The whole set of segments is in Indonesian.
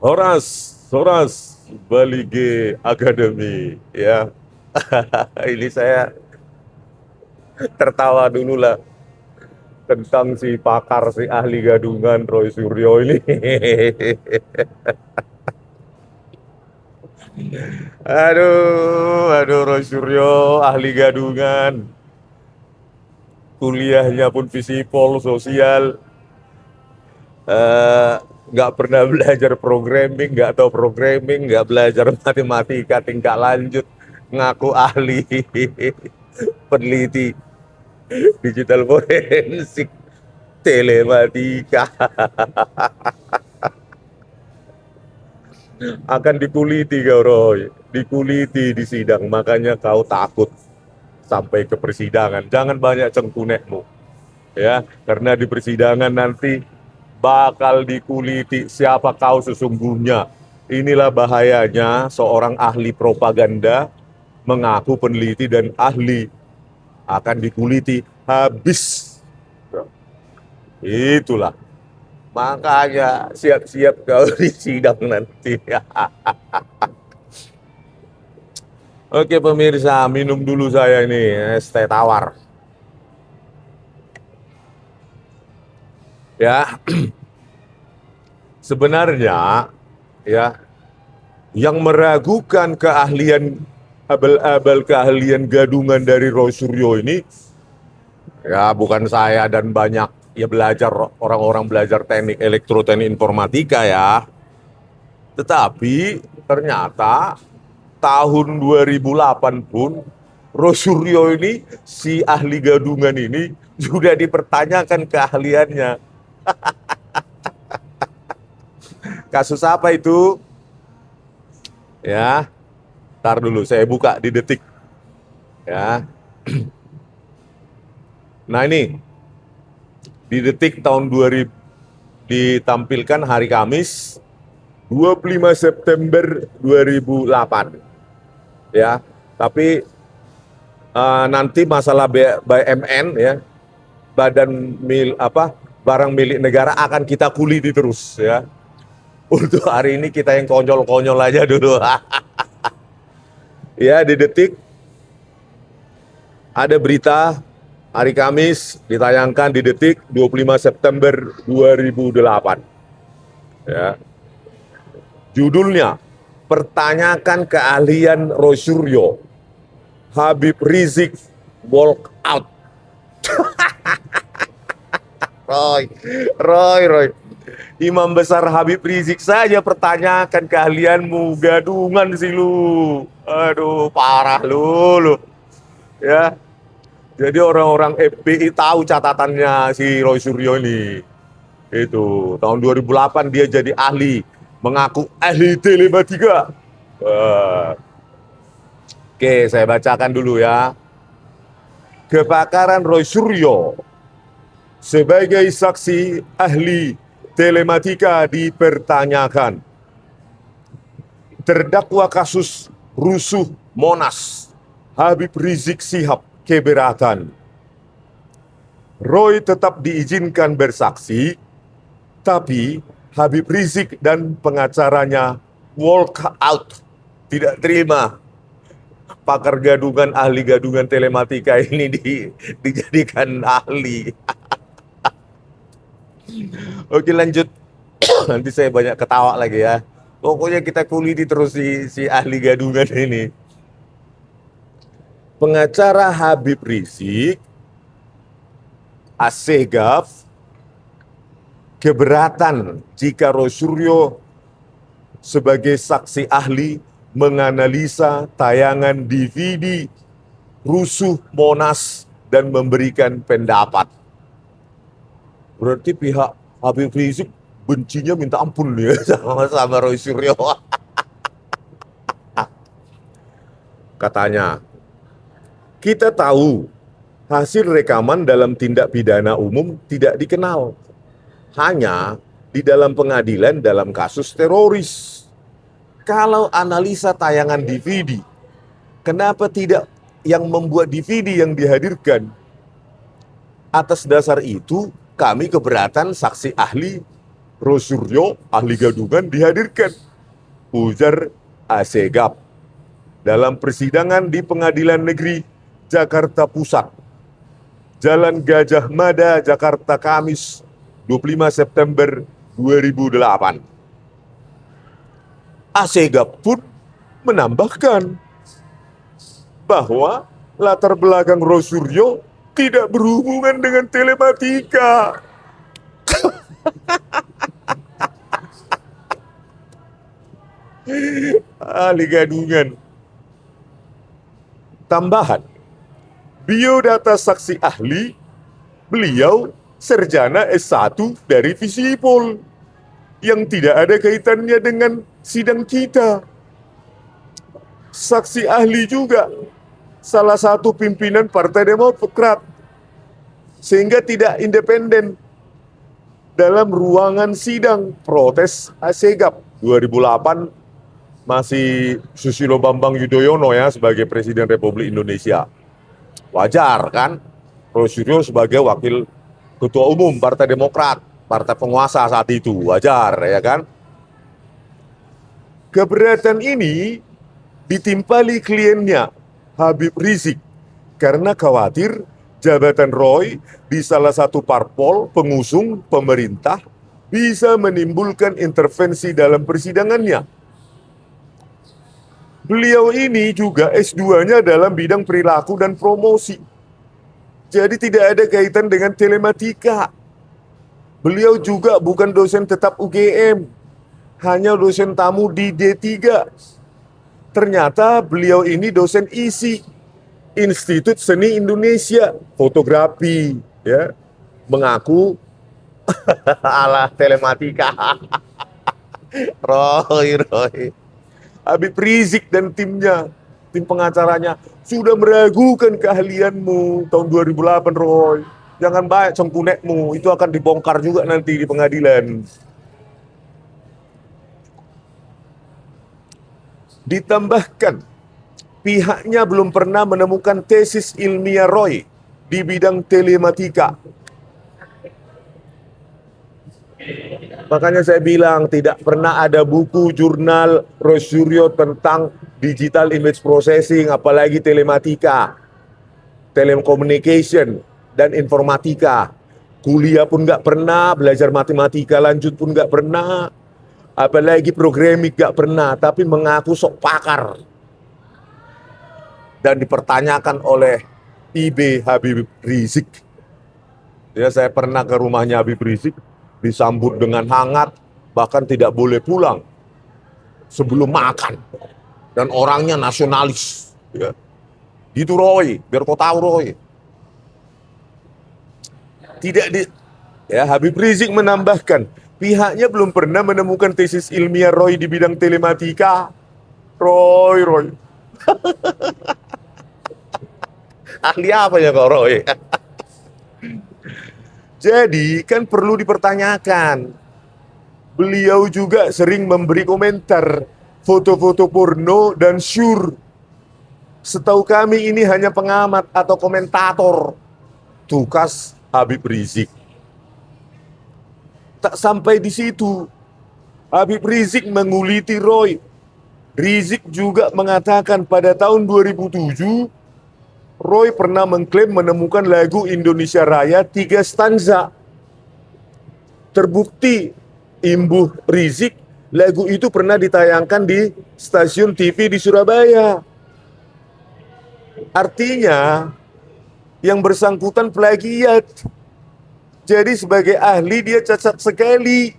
Horas, Horas, Balige Academy, ya. Ini saya tertawa dulu lah tentang si pakar, si ahli gadungan Roy Suryo ini. Aduh, Roy Suryo, ahli gadungan. Kuliahnya pun visipol, sosial. Eh, nggak pernah belajar programming, nggak tahu programming, nggak belajar matematika tingkat lanjut, ngaku ahli peneliti digital forensik telematika. Akan dikuliti kau Roy, dikuliti di sidang, makanya kau takut sampai ke persidangan. Jangan banyak cengkunekmu, ya, karena di persidangan nanti bakal dikuliti siapa kau sesungguhnya. Inilah bahayanya seorang ahli propaganda mengaku peneliti dan ahli, akan dikuliti habis. Itulah. Makanya siap-siap kau di sidang nanti. Oke pemirsa, minum dulu saya ini es teh tawar. Ya, sebenarnya ya yang meragukan keahlian abal-abal keahlian gadungan dari Roy Suryo ini ya bukan saya dan banyak ya belajar orang-orang belajar teknik elektroteknik informatika ya. Tetapi ternyata tahun 2008 pun Rosuryo ini, si ahli gadungan ini, sudah dipertanyakan keahliannya. Kasus apa itu? Ya, ntar dulu saya buka di Detik. Ya, nah ini di Detik tahun 2000 ditampilkan hari Kamis 25 September 2008. Ya, tapi nanti masalah BMN ya, badan barang milik negara akan kita kuliti terus ya. Untuk hari ini kita yang konyol-konyol aja dulu. Ya, di Detik ada berita hari Kamis ditayangkan di Detik 25 September 2008. Ya. Judulnya, pertanyakan keahlian Roy Suryo. Habib Rizik walk out. Roy. Imam besar Habib Rizik saja pertanyakan keahlianmu, gadungan sih lu. Aduh, parah lu. Ya. Jadi orang-orang FPI tahu catatannya si Roy Suryo ini. Itu, tahun 2008 dia jadi ahli, mengaku ahli telematika. Oke, saya bacakan dulu ya. Kebakaran Roy Suryo sebagai saksi ahli telematika dipertanyakan. Terdakwa kasus rusuh Monas, Habib Rizik Sihab keberatan. Roy tetap diizinkan bersaksi, tapi Habib Rizik dan pengacaranya walk out, tidak terima pakar gadungan, ahli gadungan telematika ini dijadikan ahli. Oke lanjut, nanti saya banyak ketawa lagi ya. Pokoknya kita kuliti terus si ahli gadungan ini. Pengacara Habib Rizik, Assegaf, keberatan jika Roy Suryo sebagai saksi ahli menganalisa tayangan DVD rusuh Monas dan memberikan pendapat. Berarti pihak Habib Rizik bencinya minta ampun ya sama Roy Suryo. Katanya, kita tahu hasil rekaman dalam tindak pidana umum tidak dikenal, hanya di dalam pengadilan dalam kasus teroris. Kalau analisa tayangan DVD, kenapa tidak yang membuat DVD yang dihadirkan? Atas dasar itu, kami keberatan saksi ahli Rosuryo, ahli gadungan, dihadirkan. Ujar Asegaf dalam persidangan di Pengadilan Negeri Jakarta Pusat, Jalan Gajah Mada, Jakarta, Kamis 25 September 2008. Asegaf pun menambahkan bahwa latar belakang Rosuryo tidak berhubungan dengan telematika. Ahli gadungan. Tambahan, biodata saksi ahli, beliau sarjana S1 dari Visipol yang tidak ada kaitannya dengan sidang kita. Saksi ahli juga salah satu pimpinan Partai Demokrat, sehingga tidak independen dalam ruangan sidang. Protes Asegaf 2008 masih Susilo Bambang Yudhoyono ya sebagai Presiden Republik Indonesia. Wajar kan? Rosuryo sebagai wakil ketua umum Partai Demokrat, partai penguasa saat itu, wajar ya kan? Keberatan ini ditimpali kliennya Habib Rizik karena khawatir jabatan Roy di salah satu parpol pengusung pemerintah bisa menimbulkan intervensi dalam persidangannya. Beliau ini juga S2-nya dalam bidang perilaku dan promosi. Jadi tidak ada kaitan dengan telematika. Beliau juga bukan dosen tetap UGM, hanya dosen tamu di D3. Ternyata beliau ini dosen ISI, Institut Seni Indonesia, fotografi, ya, mengaku ala telematika. Roy. Habib Rizik dan timnya, tim pengacaranya, sudah meragukan keahlianmu tahun 2008, Roy. Jangan banyak cengkunekmu, itu akan dibongkar juga nanti di pengadilan. Ditambahkan, pihaknya belum pernah menemukan tesis ilmiah Roy di bidang telematika. Makanya saya bilang tidak pernah ada buku jurnal Rosuryo tentang digital image processing, apalagi telematika, telecommunication, dan informatika. Kuliah pun nggak pernah, belajar matematika lanjut pun nggak pernah, apalagi programming nggak pernah, tapi mengaku sok pakar. Dan dipertanyakan oleh IB Habib Rizik. Ya, saya pernah ke rumahnya Habib Rizik, disambut dengan hangat, bahkan tidak boleh pulang sebelum makan. Dan orangnya nasionalis. Ya. Gitu Roy, biar kau tahu Roy. Habib Rizik menambahkan, pihaknya belum pernah menemukan tesis ilmiah Roy di bidang telematika. Roy. Ahli apa ya kau Roy? Jadi kan perlu dipertanyakan. Beliau juga sering memberi komentar foto-foto porno dan syur. Setahu kami ini hanya pengamat atau komentator. Tukas Habib Rizik. Tak sampai di situ, Habib Rizik menguliti Roy. Rizik juga mengatakan pada tahun 2007, Roy pernah mengklaim menemukan lagu Indonesia Raya 3 stanza. Terbukti imbuh Rizik, lagu itu pernah ditayangkan di stasiun TV di Surabaya. Artinya, yang bersangkutan plagiat. Jadi sebagai ahli dia cacat sekali.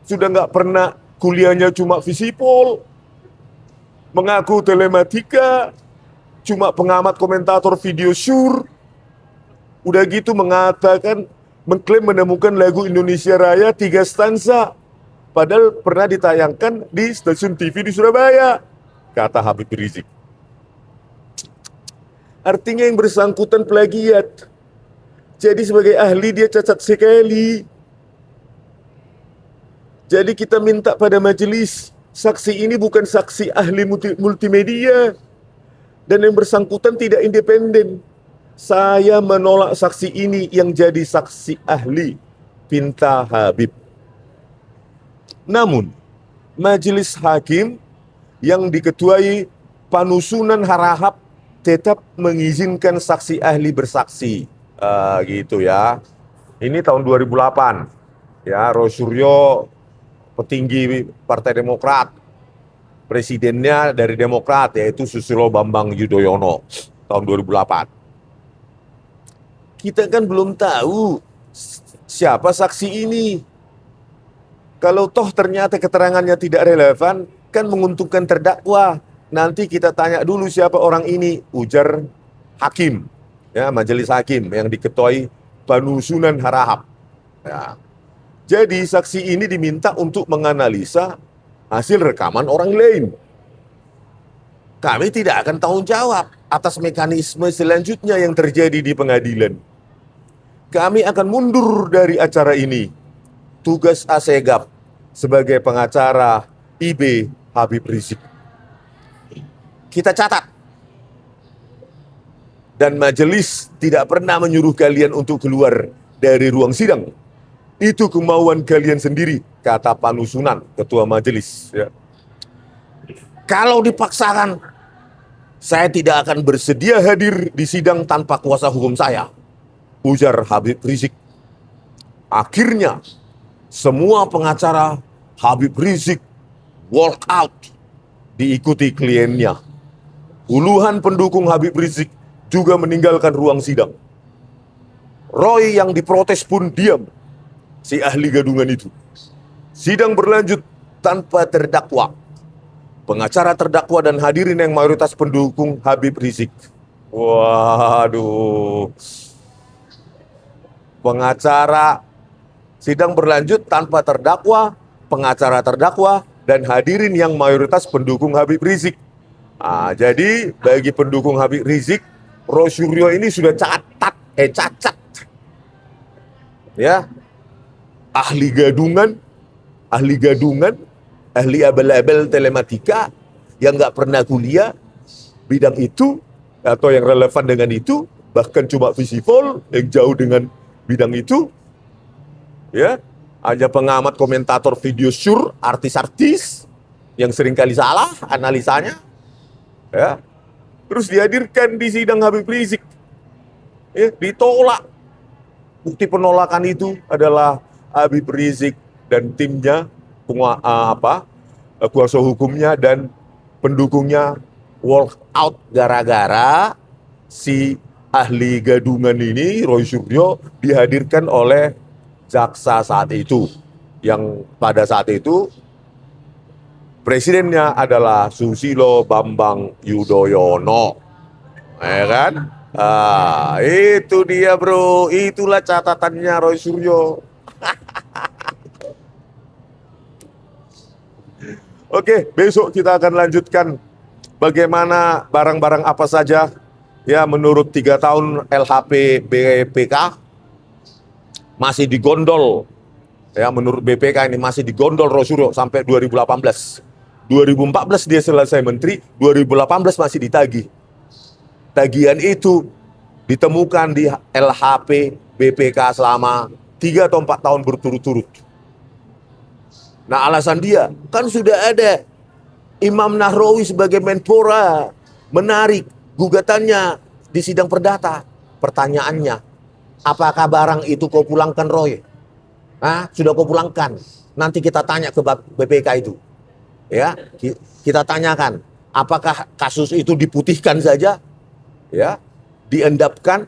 Sudah nggak pernah kuliahnya cuma Visipol, mengaku telematika, cuma pengamat komentator video syur. Udah gitu mengatakan, mengklaim menemukan lagu Indonesia Raya 3 stanza. Padahal pernah ditayangkan di stasiun TV di Surabaya, kata Habib Rizik. Artinya yang bersangkutan plagiat. Jadi sebagai ahli dia cacat sekali. Jadi kita minta pada majelis, saksi ini bukan saksi ahli multimedia. Dan yang bersangkutan tidak independen. Saya menolak saksi ini yang jadi saksi ahli, pinta Habib. Namun, majelis hakim yang diketuai Panusunan Harahap tetap mengizinkan saksi ahli bersaksi. Gitu ya. Ini tahun 2008. Ya, Roy Suryo petinggi Partai Demokrat. Presidennya dari Demokrat, yaitu Susilo Bambang Yudhoyono tahun 2008. Kita kan belum tahu siapa saksi ini. Kalau toh ternyata keterangannya tidak relevan, kan menguntungkan terdakwa. Nanti kita tanya dulu siapa orang ini, ujar hakim, ya, majelis hakim yang diketuai Panusunan Harahap. Ya. Jadi saksi ini diminta untuk menganalisa hasil rekaman orang lain. Kami tidak akan tanggung jawab atas mekanisme selanjutnya yang terjadi di pengadilan. Kami akan mundur dari acara ini. Tugas Asegaf sebagai pengacara IB Habib Rizik. Kita catat. Dan majelis tidak pernah menyuruh kalian untuk keluar dari ruang sidang. Itu kemauan kalian sendiri, kata Panusunan, ketua majelis. Ya. Kalau dipaksakan, saya tidak akan bersedia hadir di sidang tanpa kuasa hukum saya, ujar Habib Rizik. Akhirnya, semua pengacara Habib Rizik walk out, diikuti kliennya. Puluhan pendukung Habib Rizik juga meninggalkan ruang sidang. Roy yang diprotes pun diam, si ahli gadungan itu. Sidang berlanjut tanpa terdakwa. Pengacara terdakwa dan hadirin yang mayoritas pendukung Habib Rizik. Waduh. Sidang berlanjut tanpa terdakwa, pengacara terdakwa, dan hadirin yang mayoritas pendukung Habib Rizik. Jadi bagi pendukung Habib Rizik, Roy Suryo ini sudah cacat. Ya, ahli gadungan, ahli abal-abal telematika yang nggak pernah kuliah bidang itu atau yang relevan dengan itu, bahkan cuma visipol yang jauh dengan bidang itu, ya, hanya pengamat komentator video syur, artis-artis yang seringkali salah analisanya, ya, terus dihadirkan di sidang Habib Rizik, ya, ditolak. Bukti penolakan itu adalah Habib Rizik dan timnya, kuasa hukumnya dan pendukungnya walk out gara-gara si ahli gadungan ini, Roy Suryo, dihadirkan oleh jaksa saat itu. Yang pada saat itu presidennya adalah Susilo Bambang Yudhoyono. Ya kan? Itu dia bro, itulah catatannya Roy Suryo. Oke, besok kita akan lanjutkan bagaimana barang-barang apa saja ya menurut 3 tahun LHP BPK masih digondol. Ya, menurut BPK ini masih digondol Roy Suryo sampai 2018. 2014 dia selesai menteri, 2018 masih ditagih. Tagihan itu ditemukan di LHP BPK selama 3 atau 4 tahun berturut-turut. Nah, alasan dia, kan sudah ada Imam Nahrawi sebagai Menpora menarik gugatannya di sidang perdata. Pertanyaannya, apakah barang itu kau pulangkan, Roy? Sudah kau pulangkan. Nanti kita tanya ke BPK itu. Ya, kita tanyakan, apakah kasus itu diputihkan saja? Ya, diendapkan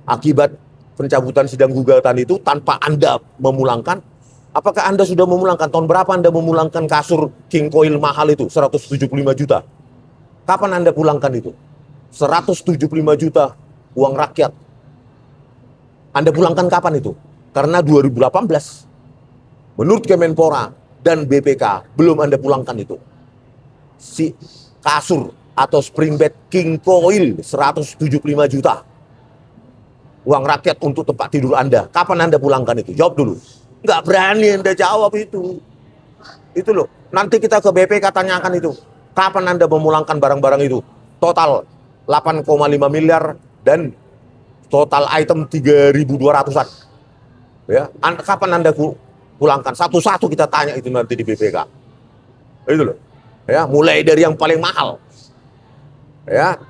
akibat pencabutan sidang gugatan itu tanpa Anda memulangkan. Apakah Anda sudah memulangkan? Tahun berapa Anda memulangkan kasur King Coil mahal itu 175 juta? Kapan Anda pulangkan itu? 175 juta uang rakyat. Anda pulangkan kapan itu? Karena 2018 menurut Kemenpora dan BPK belum Anda pulangkan itu. Si kasur atau spring bed King Coil 175 juta uang rakyat untuk tempat tidur Anda. Kapan Anda pulangkan itu? Jawab dulu. Nggak berani Anda jawab itu. Itu loh. Nanti kita ke BPK tanyakan itu. Kapan Anda memulangkan barang-barang itu? Total 8,5 miliar dan total item 3.200-an. Ya, kapan Anda pulangkan. Satu-satu kita tanya itu nanti di BPK. Itu loh. Ya, mulai dari yang paling mahal. Ya.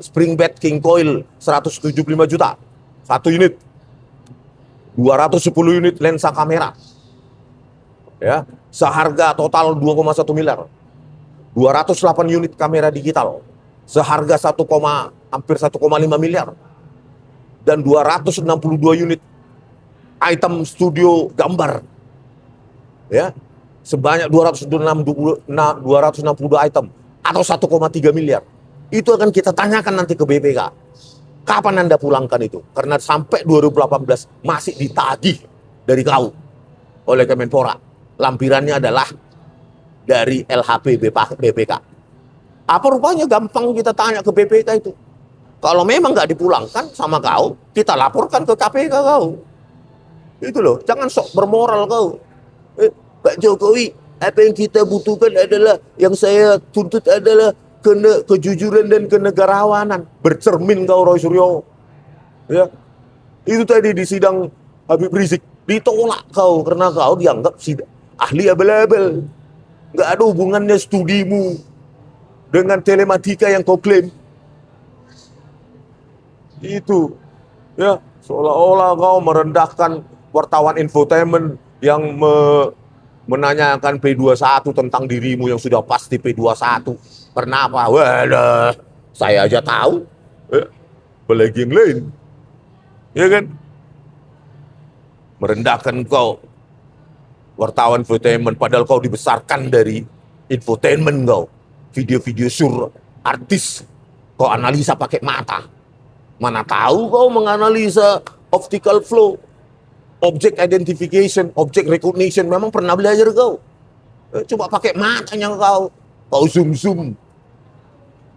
Spring bed king coil 175 juta. Satu unit. 210 unit lensa kamera. Ya, seharga total 2,1 miliar. 208 unit kamera digital. Seharga hampir 1,5 miliar. Dan 262 unit item studio gambar. Ya. Sebanyak 262 item atau 1,3 miliar. Itu akan kita tanyakan nanti ke BPK. Kapan Anda pulangkan itu? Karena sampai 2018 masih ditagih dari kau oleh Kemenpora. Lampirannya adalah dari LHP BPK. Apa rupanya gampang kita tanya ke BPK itu. Kalau memang nggak dipulangkan sama kau, kita laporkan ke KPK kau. Itu loh, jangan sok bermoral kau. Pak Jokowi, apa yang kita butuhkan adalah, yang saya tuntut adalah kejujuran dan kenegarawanan. Bercermin kau Roy Suryo. Ya. Itu tadi di sidang Habib Rizik ditolak kau karena kau dianggap ahli abal-abal. Nggak ada hubungannya studimu dengan telematika yang kau klaim. Itu ya, seolah-olah kau merendahkan wartawan infotainment yang menanyakan P21 tentang dirimu yang sudah pasti P21. Kenapa? Walah, saya aja tahu. Apalagi yang lain. Ya kan? Merendahkan kau wartawan infotainment, padahal kau dibesarkan dari infotainment kau. Video-video sur artis kau analisa pakai mata. Mana tahu kau menganalisa optical flow, object identification, object recognition. Memang pernah belajar kau. Coba pakai matanya kau zoom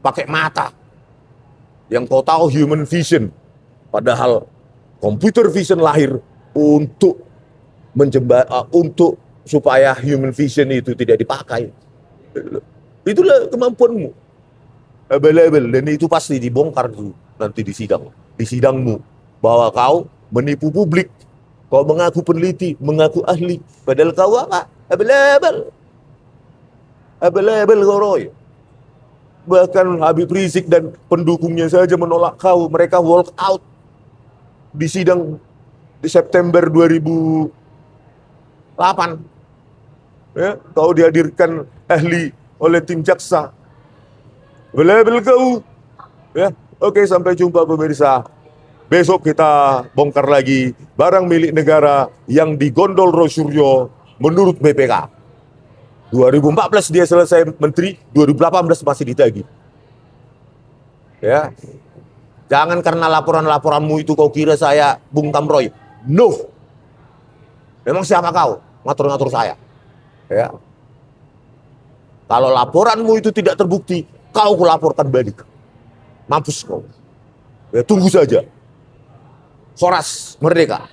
pakai mata. Yang kau tahu human vision, padahal computer vision lahir untuk untuk supaya human vision itu tidak dipakai. Itulah kemampuanmu. Abel-abel, dan itu pasti dibongkar nanti di sidangmu, bahwa kau menipu publik, kau mengaku peneliti, mengaku ahli, padahal kau apa? Abel-abel kau Roy. Bahkan Habib Rizik dan pendukungnya saja menolak kau, mereka walk out di sidang di September 2008. Ya, kau dihadirkan ahli oleh tim jaksa. Abel-abel kau. Ya, oke, sampai jumpa pemirsa. Besok kita bongkar lagi barang milik negara yang digondol Roy Suryo menurut BPK. 2014 dia selesai menteri, 2018 masih ditagih. Ya. Jangan karena laporan-laporanmu itu kau kira saya Bung Tamroy. No. Memang siapa kau ngatur-ngatur saya? Ya. Kalau laporanmu itu tidak terbukti, kau laporkan balik. Mampus kau. Ya, tunggu saja. Horas merdeka.